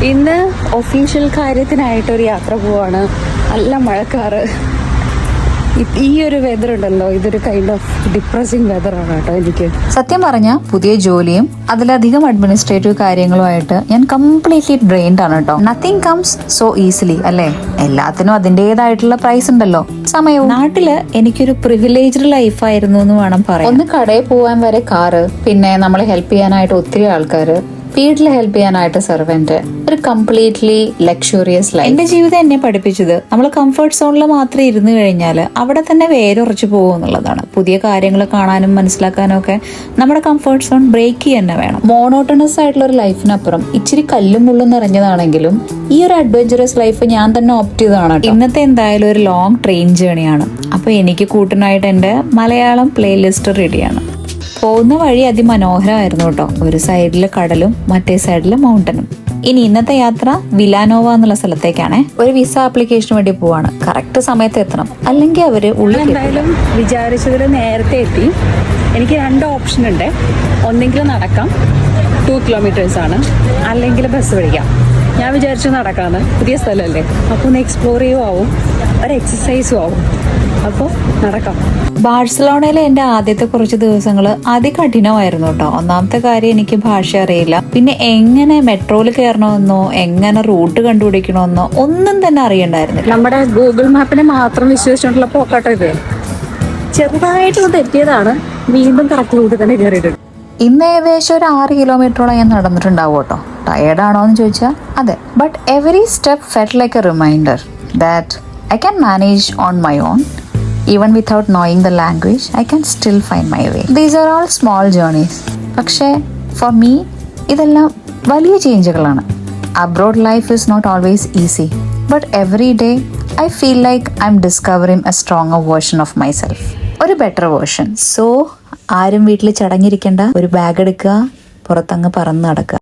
ഇന്ന് ഒഫീഷ്യൽ കാര്യത്തിനായിട്ടൊരു യാത്ര പോവാണ്. നല്ല മഴക്കാറ്. ഈ ഒരു വെതർ ഉണ്ടല്ലോ, ഇതൊരു കൈൻഡ് ഓഫ് ഡിപ്രസിങ് വെതറാണ് കേട്ടോ എനിക്ക്. സത്യം പറഞ്ഞാൽ പുതിയ ജോലിയും അതിലധികം അഡ്മിനിസ്ട്രേറ്റീവ് കാര്യങ്ങളുമായിട്ട് ഞാൻ കംപ്ലീറ്റ്ലി ഡ്രെയിൻഡ് ആണ് കേട്ടോ. നത്തിങ് കംസ് സോ ഈസിലി അല്ലേ? എല്ലാത്തിനും അതിൻ്റെതായിട്ടുള്ള പ്രൈസ് ഉണ്ടല്ലോ. സമയവും നാട്ടില് എനിക്കൊരു പ്രിവിലേജ്ഡ് ലൈഫായിരുന്നു എന്ന് വേണം പറയാൻ. ഒന്ന് കടയിൽ പോകാൻ വരെ കാറ്, പിന്നെ നമ്മളെ ഹെൽപ്പ് ചെയ്യാനായിട്ട് ഒത്തിരി ആൾക്കാര്, വീട്ടിൽ ഹെൽപ്പ് ചെയ്യാനായിട്ട് സെർവന്റ്, ഒരു കംപ്ലീറ്റ്ലി ലക്ഷറിയസ് ലൈഫ്. എന്റെ ജീവിതം എന്നെ പഠിപ്പിച്ചത് നമ്മൾ കംഫർട്ട് സോണിൽ മാത്രം ഇരുന്ന് കഴിഞ്ഞാൽ അവിടെ തന്നെ വേരുറച്ചു പോകും എന്നുള്ളതാണ്. പുതിയ കാര്യങ്ങൾ കാണാനും മനസ്സിലാക്കാനും ഒക്കെ നമ്മുടെ കംഫർട്ട് സോൺ ബ്രേക്ക് ചെയ്യാൻ വേണം. മോണോട്ടണസ് ആയിട്ടുള്ള ഒരു ലൈഫിനപ്പുറം ഇച്ചിരി കല്ലും മുള്ളും നിറഞ്ഞതാണെങ്കിലും ഈ ഒരു അഡ്വഞ്ചറസ് ലൈഫ് ഞാൻ തന്നെ ഓപ്റ്റ് ചെയ്തതാണ്. ഇന്നത്തെ എന്തായാലും ഒരു ലോങ് ട്രെയിൻ ജേണിയാണ്. അപ്പൊ എനിക്ക് കൂട്ടിനായിട്ട് എന്റെ മലയാളം പ്ലേലിസ്റ്റ് റെഡിയാണ്. പോകുന്ന വഴി അതിമനോഹരമായിരുന്നു കേട്ടോ. ഒരു സൈഡില് കടലും മറ്റേ സൈഡില് മൗണ്ടനും. ഇനി ഇന്നത്തെ യാത്ര വിലാനോവ എന്നുള്ള സ്ഥലത്തേക്കാണ്. ഒരു വിസ ആപ്ലിക്കേഷന് വേണ്ടി പോവാണ്. കറക്റ്റ് സമയത്ത് എത്തണം, അല്ലെങ്കിൽ അവര് ഉള്ളിൽ. എന്തായാലും വിചാരിച്ചതിൽ നേരത്തെ എത്തി. എനിക്ക് 2 ഓപ്ഷൻ ഉണ്ട്. ഒന്നെങ്കിൽ നടക്കാം, 2 കിലോമീറ്റേഴ്സ് ആണ്, അല്ലെങ്കിൽ ബസ് പിടിക്കാം. ഞാൻ വിചാരിച്ചു നടക്കാന്ന്. പുതിയ സ്ഥലമല്ലേ, അപ്പോൾ ഒന്ന് എക്സ്പ്ലോർ ചെയ്യുക ആവും, ഒരു എക്സസൈസും ആവും. അപ്പോൾ നടക്കാം. ബാഴ്സലോണയിലെ എന്റെ ആദ്യത്തെ കുറച്ച് ദിവസങ്ങൾ അതികഠിനമായിരുന്നു കേട്ടോ. ഒന്നാമത്തെ കാര്യം, എനിക്ക് ഭാഷ അറിയില്ല. പിന്നെ എങ്ങനെ മെട്രോയിൽ കയറണമെന്നോ എങ്ങനെ റൂട്ട് കണ്ടുപിടിക്കണമെന്നോ ഒന്നും തന്നെ അറിയണ്ടായിരുന്നില്ല. നമ്മുടെ ഗൂഗിൾ മാപ്പിനെ മാത്രം വിശ്വസിച്ചിട്ടുള്ള പോക്കാട്ടോ ഇത്. ചെറുതായിട്ട് തെറ്റിയതാണ്, വീണ്ടും കറക്റ്റ് റൂട്ട് തന്നെ കയറിയിട്ടുണ്ട്. ഇന്ന് ഏകദേശം ഒരു 6 കിലോമീറ്ററോളം ഞാൻ നടന്നിട്ടുണ്ടാവും കേട്ടോ. ടയേർഡാണോ എന്ന് ചോദിച്ചാൽ അതെ. But every step felt like a reminder that I can manage on my own. Even without knowing the language, I can still find my way. These are all small journeys. പക്ഷേ for me, ഇതെല്ലാം വലിയ ചേഞ്ചുകളാണ്. Abroad life is not always easy. But every day, I feel like I'm discovering a stronger version of myself. ഒരു better version. So, ആരും വീട്ടിൽ ചടങ്ങിരിക്കേണ്ട. ഒരു bag എടുക്കുക, പുറത്തങ്ങ് പറന്ന് നടക്കുക.